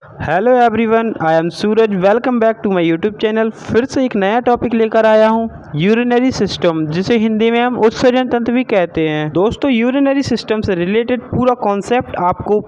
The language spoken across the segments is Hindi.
Hello everyone, I am Suraj. Welcome back to my YouTube channel. फिर से एक नया टॉपिक लेकर आया हूँ, यूरिनरी सिस्टम, जिसे हिंदी में हम उत्सर्जन तंत्र भी कहते हैं। दोस्तों, यूरिनरी सिस्टम से रिलेटेड पूरा कॉन्सेप्ट आपको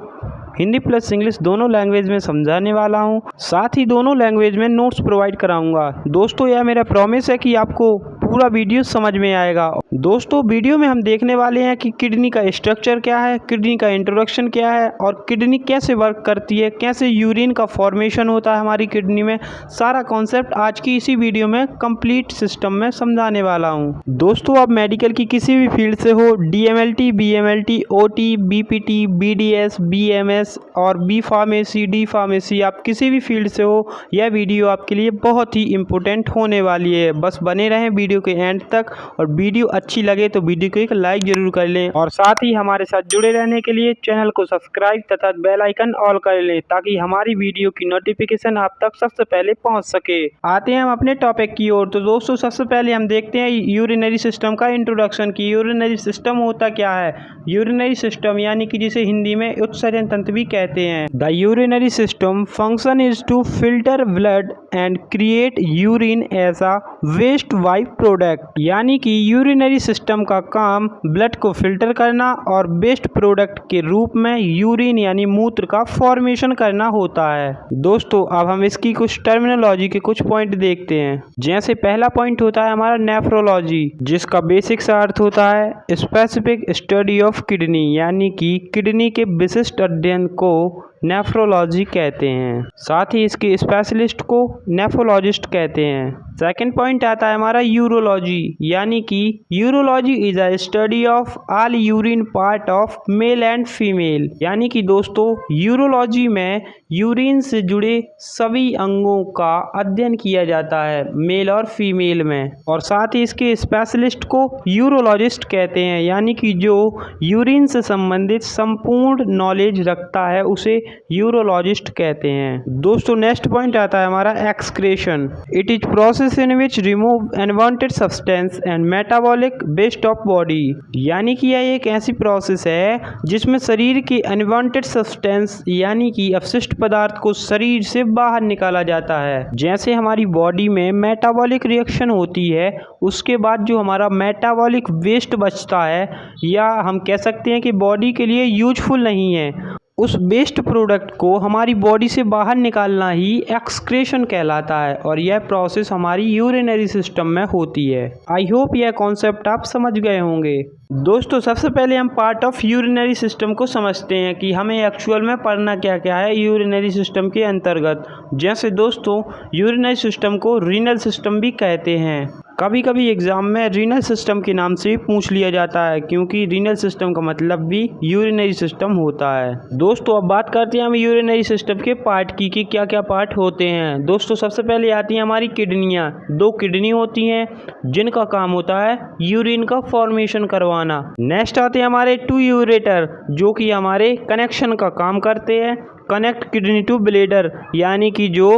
हिंदी प्लस इंग्लिश दोनों लैंग्वेज में समझाने वाला हूँ। साथ ही दोनों लैंग्वेज में नोट्स प्रोवाइड कराऊंगा। दोस्तों, यह मेरा प्रॉमिस है कि आपको पूरा वीडियो समझ में आएगा। दोस्तों, वीडियो में हम देखने वाले हैं कि किडनी का स्ट्रक्चर क्या है, किडनी का इंट्रोडक्शन क्या है और किडनी कैसे वर्क करती है, कैसे यूरिन का फॉर्मेशन होता है हमारी किडनी में। सारा कॉन्सेप्ट आज की इसी वीडियो में कंप्लीट सिस्टम में समझाने वाला हूँ। दोस्तों, आप मेडिकल की किसी भी फील्ड से हो, DMLT, BMLT, OT, BPT, BDS, BMS और B फार्मेसी, D फार्मेसी, आप किसी भी फील्ड से हो, यह वीडियो आपके लिए बहुत ही इम्पोर्टेंट होने वाली है। बस बने रहें वीडियो के एंड तक, और वीडियो अच्छी लगे तो वीडियो को एक लाइक जरूर कर लें, और साथ ही हमारे साथ जुड़े रहने के लिए चैनल को सब्सक्राइब तथा बेल आइकन ऑल कर लें, ताकि हमारी वीडियो की नोटिफिकेशन आप तक सबसे पहले पहुंच सके। आते हैं हम अपने टॉपिक की ओर। तो दोस्तों, सबसे पहले हम देखते हैं यूरिनरी सिस्टम का इंट्रोडक्शन की। यूरिनरी सिस्टम होता क्या है? यूरिनरी सिस्टम यानी कि जिसे हिंदी में उत्सर्जन तंत्र भी कहते हैं। The urinary system function is to filter blood and create urine as a waste by product. यानी कि यूरिनरी सिस्टम का काम ब्लड को फिल्टर करना और वेस्ट प्रोडक्ट के रूप में यूरिन यानी मूत्र का फॉर्मेशन करना होता है। दोस्तों, अब हम इसकी कुछ टर्मिनोलॉजी के कुछ पॉइंट देखते हैं। जैसे पहला पॉइंट होता है हमारा नेफ्रोलॉजी, जिसका बेसिक सा अर्थ होता है स्पेसिफिक स्टडी ऑफ किडनी, यानी कि किडनी के विशिष्ट अध्ययन को नेफ्रोलॉजी कहते हैं। साथ ही इसके स्पेशलिस्ट को नेफ्रोलॉजिस्ट कहते हैं। सेकंड पॉइंट आता है हमारा यूरोलॉजी, यानी कि urology is a study of all urine part of male and female. यानी कि दोस्तों, यूरोलॉजी में यूरिन से जुड़े सभी अंगों का अध्ययन किया जाता है, मेल और फीमेल में। और साथ ही इसके स्पेशलिस्ट को यूरोलॉजिस्ट कहते हैं, यानी कि जो यूरिन से संबंधित संपूर्ण नॉलेज रखता है उसे यूरोलॉजिस्ट कहते हैं। दोस्तों, नेक्स्ट पॉइंट आता है हमारा excretion. It is process in which remove unwanted substance and metabolic waste of body. यानी कि यह एक ऐसी प्रोसेस है जिसमें शरीर के अनवांटेड सब्सटेंस यानी कि अपशिष्ट पदार्थ को शरीर से बाहर निकाला जाता है। जैसे हमारी बॉडी में मेटाबॉलिक रिएक्शन होती है, उसके बाद जो हमारा मेटाबॉलिक वेस्ट बचता है, या हम कह सकते हैं कि बॉडी के लिए यूजफुल नहीं है, उस वेस्ट प्रोडक्ट को हमारी बॉडी से बाहर निकालना ही एक्सक्रेशन कहलाता है। और यह प्रोसेस हमारी यूरिनरी सिस्टम में होती है। आई होप यह कॉन्सेप्ट आप समझ गए होंगे। दोस्तों, सबसे पहले हम पार्ट ऑफ यूरिनरी सिस्टम को समझते हैं कि हमें एक्चुअल में पढ़ना क्या क्या है यूरिनरी सिस्टम के अंतर्गत। जैसे दोस्तों, यूरिनरी सिस्टम को रीनल सिस्टम भी कहते हैं। कभी कभी एग्जाम में रीनल सिस्टम के नाम से भी पूछ लिया जाता है, क्योंकि रीनल सिस्टम का मतलब भी यूरिनरी सिस्टम होता है। दोस्तों, अब बात करते हैं हम यूरिनरी सिस्टम के पार्ट की कि क्या क्या पार्ट होते हैं। दोस्तों, सबसे पहले आती हैं हमारी किडनियाँ। 2 किडनी होती हैं जिनका काम होता है यूरिन का फॉर्मेशन करवाना। नेक्स्ट आते हैं हमारे 2 यूरेटर, जो कि हमारे कनेक्शन का काम करते हैं, कनेक्ट किडनी टू ब्लेडर, यानी कि जो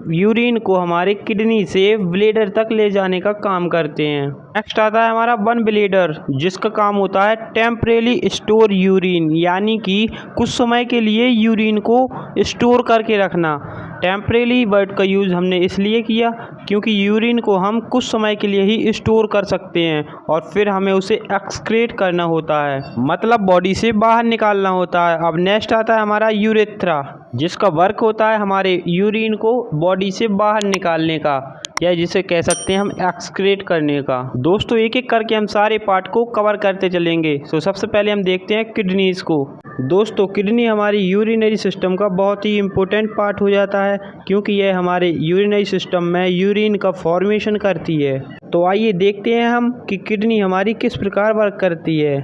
यूरिन को हमारे किडनी से ब्लेडर तक ले जाने का काम करते हैं। नेक्स्ट आता है हमारा 1 ब्लेडर, जिसका काम होता है टेम्परेली स्टोर यूरिन, यानी कि कुछ समय के लिए यूरिन को स्टोर करके रखना। टेम्परेली वर्ड का यूज़ हमने इसलिए किया क्योंकि यूरिन को हम कुछ समय के लिए ही स्टोर कर सकते हैं और फिर हमें उसे एक्सक्रेट करना होता है, मतलब बॉडी से बाहर निकालना होता है। अब नेक्स्ट आता है हमारा यूरेथ्रा, जिसका वर्क होता है हमारे यूरिन को बॉडी से बाहर निकालने का, या जिसे कह सकते हैं हम एक्सक्रेट करने का। दोस्तों, एक एक करके हम सारे पार्ट को कवर करते चलेंगे। तो सबसे पहले हम देखते हैं किडनीज को। दोस्तों, किडनी हमारी यूरिनरी सिस्टम का बहुत ही इम्पोर्टेंट पार्ट हो जाता है, क्योंकि यह हमारे यूरिनरी सिस्टम में यूरिन का फॉर्मेशन करती है। तो आइए देखते हैं हम कि किडनी हमारी किस प्रकार वर्क करती है।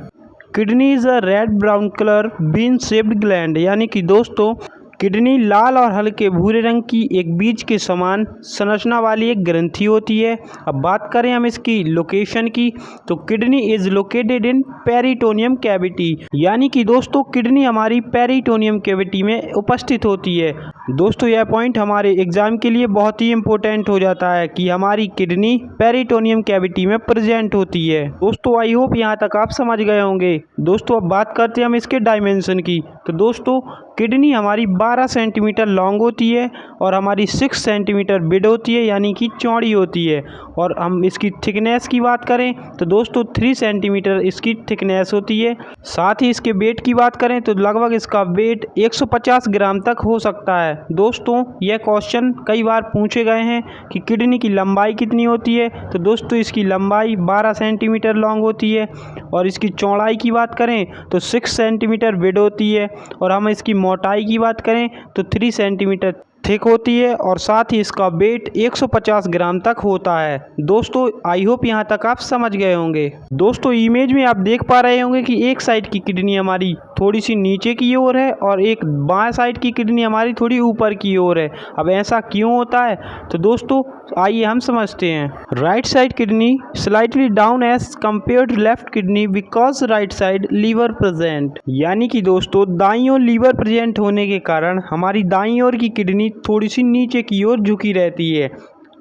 Kidney is a red brown colour bean shaped gland, यानी कि दोस्तों, किडनी लाल और हल्के भूरे रंग की एक बीज के समान संरचना वाली एक ग्रंथि होती है। अब बात करें हम इसकी लोकेशन की, तो kidney is located in peritoneum cavity, यानी कि दोस्तों, किडनी हमारी पेरिटोनियम कैविटी में उपस्थित होती है। दोस्तों यह पॉइंट हमारे एग्जाम के लिए बहुत ही इम्पोर्टेंट हो जाता है कि हमारी किडनी पेरिटोनियम कैविटी में प्रेजेंट होती है। दोस्तों आई होप यहाँ तक आप समझ गए होंगे। दोस्तों अब बात करते हैं हम इसके डायमेंशन की। तो दोस्तों किडनी हमारी 12 सेंटीमीटर लॉन्ग होती है और हमारी 6 सेंटीमीटर बिड होती है, यानी कि चौड़ी होती है। और हम इसकी थिकनेस की बात करें तो दोस्तों 3 सेंटीमीटर इसकी थिकनेस होती है। साथ ही इसके वेट की बात करें तो लगभग इसका वेट 150 ग्राम तक हो सकता है। दोस्तों यह क्वेश्चन कई बार पूछे गए हैं कि किडनी की लंबाई कितनी होती है। तो दोस्तों इसकी लंबाई 12 सेंटीमीटर लॉन्ग होती है और इसकी चौड़ाई की बात करें तो 6 सेंटीमीटर विड होती है और हम इसकी मोटाई की बात करें तो 3 सेंटीमीटर थिक होती है और साथ ही इसका वेट 150 ग्राम तक होता है। दोस्तों आई होप यहाँ तक आप समझ गए होंगे। दोस्तों इमेज में आप देख पा रहे होंगे कि एक साइड की किडनी हमारी थोड़ी सी नीचे की ओर है और एक बाएं साइड की किडनी हमारी थोड़ी ऊपर की ओर है। अब ऐसा क्यों होता है तो दोस्तों आइए हम समझते हैं। Right side kidney slightly down as compare to left kidney because right side liver present, यानी कि दोस्तों दाईं ओर लीवर प्रेजेंट होने के कारण हमारी दाईं ओर की किडनी थोड़ी सी नीचे की ओर झुकी रहती है।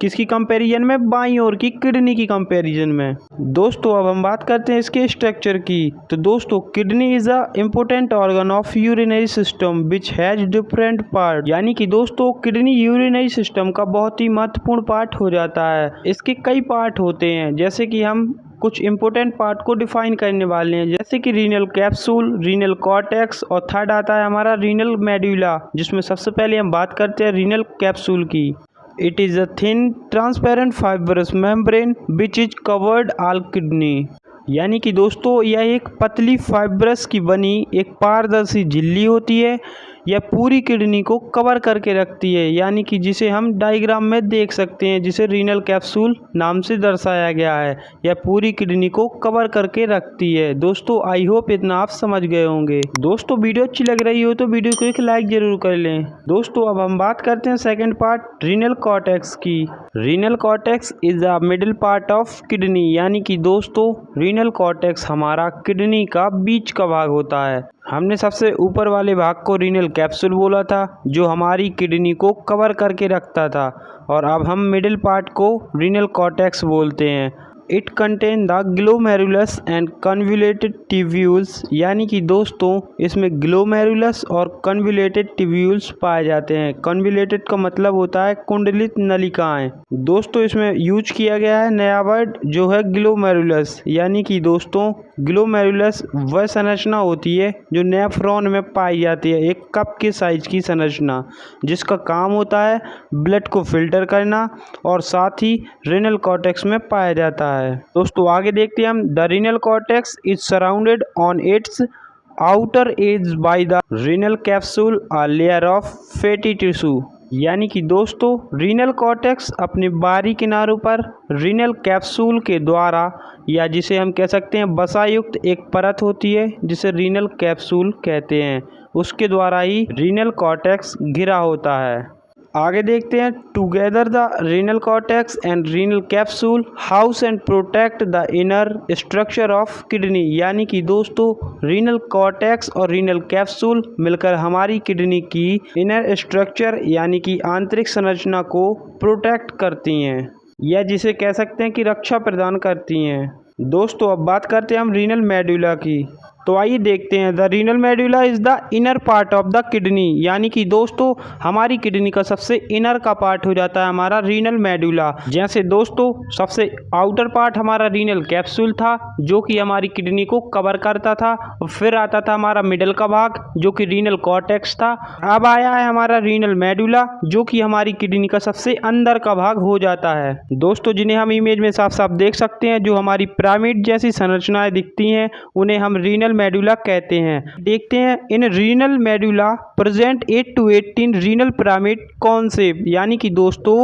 किसकी कंपैरिजन में? बाईं ओर की किडनी की कंपैरिजन में। दोस्तों अब हम बात करते हैं इसके स्ट्रक्चर की। तो दोस्तों kidney is a important organ of urinary system which has different part, यानी कि दोस्तों किडनी यूरिनरी सिस्टम का बहुत ही महत्वपूर्ण पार्ट हो जाता है। इसके कई पार्ट होते हैं, जैसे कि हम कुछ इंपॉर्टेंट पार्ट को डिफाइन करने वाले हैं, जैसे कि रीनल कैप्सूल, रीनल कॉर्टेक्स और थर्ड आता है हमारा रीनल मेडुला, जिसमें सबसे पहले हम बात करते हैं रीनल कैप्सूल की। It is a thin transparent fibrous membrane which is covered all kidney, यानी कि दोस्तों यह एक पतली फाइबरस की बनी एक पारदर्शी झिल्ली होती है। यह पूरी किडनी को कवर करके रखती है, यानी कि जिसे हम डायग्राम में देख सकते हैं, जिसे रीनल कैप्सूल नाम से दर्शाया गया है। यह पूरी किडनी को कवर करके रखती है। दोस्तों आई होप इतना आप समझ गए होंगे। दोस्तों वीडियो अच्छी लग रही हो तो वीडियो को एक लाइक जरूर कर लें। दोस्तों अब हम बात करते हैं सेकंड पार्ट रीनल कॉर्टेक्स की। Renal cortex is the middle part of kidney, यानी कि दोस्तों रीनल कॉर्टेक्स हमारा किडनी का बीच का भाग होता है। हमने सबसे ऊपर वाले भाग को रीनल कैप्सूल बोला था, जो हमारी किडनी को कवर करके रखता था, और अब हम मिडिल पार्ट को रीनल कॉर्टेक्स बोलते हैं। It contain the glomerulus and convoluted tubules, यानी कि दोस्तों इसमें ग्लोमेरुलस और कन्वुलेटेड ट्यूब्यूल्स पाए जाते हैं। कन्वुलेटेड का मतलब होता है कुंडलित नलिकाएं। दोस्तों इसमें यूज किया गया है नया वर्ड जो है ग्लोमेरुलस, यानी कि दोस्तों ग्लोमेरुलस वह संरचना होती है जो नेफ्रॉन में पाई जाती है, एक कप के साइज की संरचना, जिसका काम होता है ब्लड को फिल्टर करना और साथ ही रीनल कॉर्टेक्स में पाया जाता है। दोस्तों आगे देखते हैं हम। The renal cortex is surrounded on it's outer as by the renal capsule a layer of fatty tissue, यानी कि दोस्तों रीनल कॉर्टेक्स अपने बाहरी किनारों पर रीनल कैप्सूल के द्वारा, या जिसे हम कह सकते हैं वसायुक्त एक परत होती है जिसे रीनल कैप्सूल कहते हैं, उसके द्वारा ही रीनल कॉर्टेक्स घिरा होता है। आगे देखते हैं। Together the renal cortex and renal capsule house and protect the inner structure of kidney, यानी कि दोस्तों रीनल कॉर्टेक्स और रीनल कैप्सूल मिलकर हमारी किडनी की इनर स्ट्रक्चर यानी कि आंतरिक संरचना को प्रोटेक्ट करती हैं, या जिसे कह सकते हैं कि रक्षा प्रदान करती हैं। दोस्तों अब बात करते हैं हम रीनल मेडुला की। तो आइए देखते हैं। The renal medulla is the inner part of the kidney, यानी कि दोस्तों हमारी किडनी का सबसे इनर का पार्ट हो जाता है हमारा रीनल मेडुला। जैसे दोस्तों सबसे आउटर पार्ट हमारा रीनल कैप्सूल था जो कि हमारी किडनी को कवर करता था, और फिर आता था हमारा मिडल का भाग जो कि रीनल कॉर्टेक्स था। अब आया है हमारा रीनल मेडुला जो कि हमारी किडनी का सबसे अंदर का भाग हो जाता है। दोस्तों जिन्हें हम इमेज में साफ साफ देख सकते हैं, जो हमारी पिरामिड जैसी संरचनाएं दिखती हैं, उन्हें हम रीनल मेडुला कहते हैं। देखते हैं in renal medulla present 8 to 18 renal pyramid concept, यानी कि दोस्तों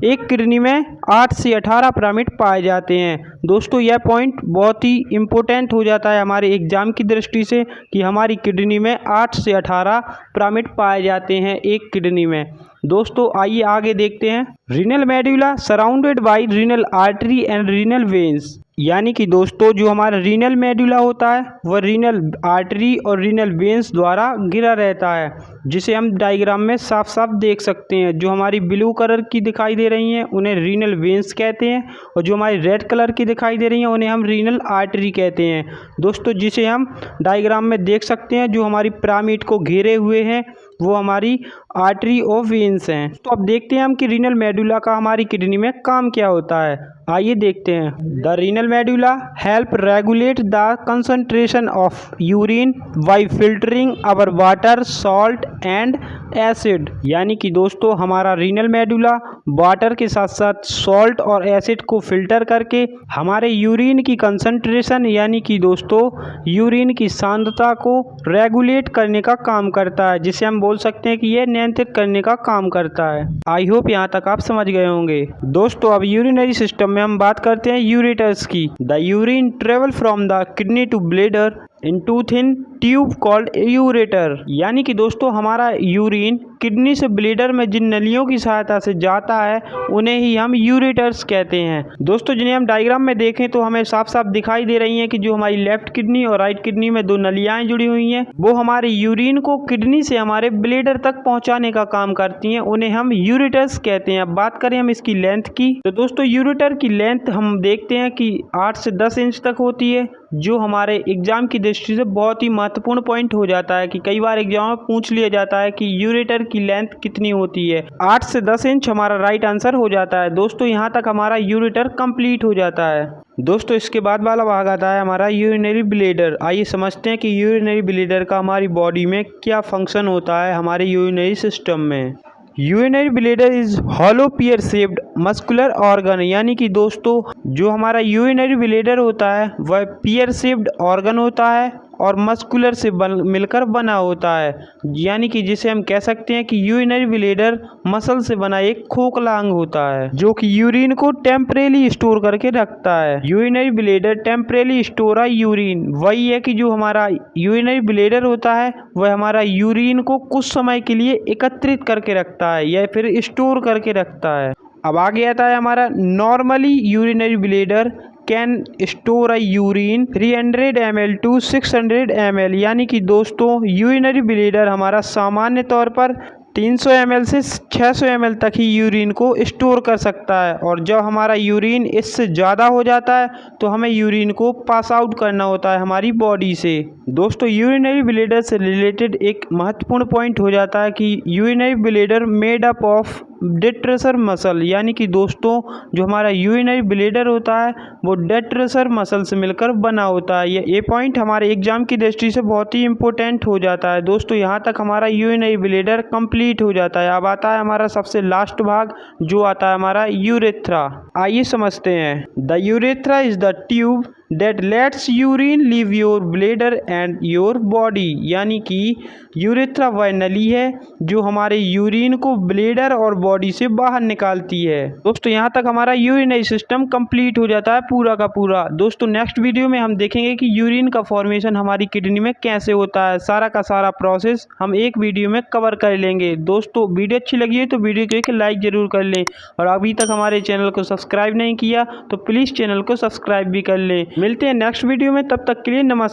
एक किडनी में 8 से 18 पिरामिड पाए जाते हैं। दोस्तों यह पॉइंट बहुत ही इम्पोर्टेंट हो जाता है हमारे एग्जाम की दृष्टि से कि हमारी किडनी में 8 से 18 पिरामिड पाए जाते हैं एक किडनी में। दोस्तों आइए आगे देखते हैं। Renal medulla surrounded by renal artery and renal veins, यानी कि दोस्तों जो हमारा रीनल मेडुला होता है वह रीनल आर्टरी और रीनल वेन्स द्वारा घिरा रहता है, जिसे हम डायग्राम में साफ साफ देख सकते हैं। जो हमारी ब्लू कलर की दिखाई दे रही हैं उन्हें रीनल वेन्स कहते हैं, और जो हमारी रेड कलर की दिखाई दे रही हैं उन्हें हम रीनल आर्टरी कहते हैं दोस्तों, जिसे हम डायग्राम में देख सकते हैं। जो हमारी पिरामिड को घेरे हुए हैं वो हमारी आर्टरी और वेन्स हैं। तो अब देखते हैं हम कि रीनल मेडुला का हमारी किडनी में काम क्या होता है। आइए देखते हैं। The renal medulla help regulate the concentration of urine bye filtering our water, salt and acid, यानी कि दोस्तों हमारा रीनल मेडुला वाटर के साथ साथ सॉल्ट और एसिड को फिल्टर करके हमारे यूरिन की कंसंट्रेशन यानी कि दोस्तों यूरिन की सांद्रता को रेगुलेट करने का काम करता है, जिसे हम बोल सकते हैं कि यह नियंत्रित करने का काम करता है। आई होप यहाँ तक आप समझ गए होंगे। दोस्तों अब यूरिनरी सिस्टम में हम बात करते हैं यूरेटर्स की। The urine travel from the kidney to bladder in two thin tube called ureter, यानी कि दोस्तों हमारा यूरिन किडनी से ब्लैडर में जिन नलियों की सहायता से जाता है उन्हें ही हम यूरेटर्स कहते हैं दोस्तों, जिन्हें हम डायग्राम में देखें तो हमें साफ साफ दिखाई दे रही हैं कि जो हमारी लेफ्ट किडनी और राइट किडनी में दो नलियाँ जुड़ी हुई हैं वो हमारे यूरिन को किडनी से हमारे ब्लैडर तक पहुंचाने का काम करती हैं, उन्हें हम यूरेटर्स कहते हैं। अब बात करें हम इसकी लेंथ की, तो दोस्तों यूरेटर की लेंथ हम देखते हैं कि 8 से 10 इंच तक होती है, जो हमारे एग्जाम की दृष्टि से बहुत ही महत्वपूर्ण पॉइंट हो जाता है कि कई बार एग्जाम में पूछ लिया जाता है कि यूरेटर की लेंथ कितनी होती है। 8 से 10 इंच हमारा राइट आंसर हो जाता है दोस्तों। यहाँ तक हमारा यूरेटर कंप्लीट हो जाता है दोस्तों। इसके बाद वाला भाग आता है हमारा यूरिनरी ब्लैडर। आइए समझते हैं कि यूरिनरी ब्लैडर का हमारी बॉडी में क्या फंक्शन होता है हमारे यूरिनरी सिस्टम में। Urinary bladder is hollow pear shaped muscular organ, यानी कि दोस्तों जो हमारा यूरिनरी ब्लैडर होता है वह पियर शेप्ड ऑर्गन होता है और मस्कुलर से मिलकर बना होता है, यानी कि जिसे हम कह सकते हैं कि यूरिनरी ब्लैडर मसल से बना एक खोखला अंग होता है जो कि यूरिन को टेम्परेली स्टोर करके रखता है। Urinary bladder temporarily store urine, वही है कि जो हमारा यूरिनरी ब्लैडर होता है वह हमारा यूरिन को कुछ समय के लिए एकत्रित करके रखता है या फिर स्टोर करके रखता है। अब आगे आता है हमारा normally urinary bladder can store urine 300 ml to 600 ml, यानी कि दोस्तों यूरिनरी ब्लैडर हमारा सामान्य तौर पर 300 ml से 600 ml तक ही यूरिन को स्टोर कर सकता है, और जब हमारा यूरिन इससे ज़्यादा हो जाता है तो हमें यूरिन को पास आउट करना होता है हमारी बॉडी से। दोस्तों यूरिनरी ब्लैडर से रिलेटेड एक महत्वपूर्ण पॉइंट हो जाता है कि urinary bladder made up of detrusor muscle, यानी कि दोस्तों जो हमारा यूरिनरी ब्लैडर होता है वो डेट्रेसर मसल से मिलकर बना होता है। ये पॉइंट हमारे एग्जाम की दृष्टि से बहुत ही इंपॉर्टेंट हो जाता है दोस्तों। यहाँ तक हमारा यूरिनरी ब्लैडर कंप्लीट हो जाता है। अब आता है हमारा सबसे लास्ट भाग जो आता है हमारा यूरेथ्रा। आइए समझते हैं। The urethra is the tube that lets urine leave your bladder and your body, यानी कि यूरेथ्रा वह नली है जो हमारे यूरिन को ब्लैडर और बॉडी से बाहर निकालती है दोस्तों। यहाँ तक हमारा यूरिनरी सिस्टम कंप्लीट हो जाता है पूरा का पूरा दोस्तों। नेक्स्ट वीडियो में हम देखेंगे कि यूरिन का फॉर्मेशन हमारी किडनी में कैसे होता है, सारा का सारा प्रोसेस हम एक वीडियो में कवर कर लेंगे दोस्तों। वीडियो अच्छी लगी है तो वीडियो को एक लाइक जरूर कर लें, और अभी तक हमारे चैनल को सब्सक्राइब नहीं किया तो प्लीज़ चैनल को सब्सक्राइब भी कर लें। मिलते हैं नेक्स्ट वीडियो में, तब तक के लिए नमस्कार।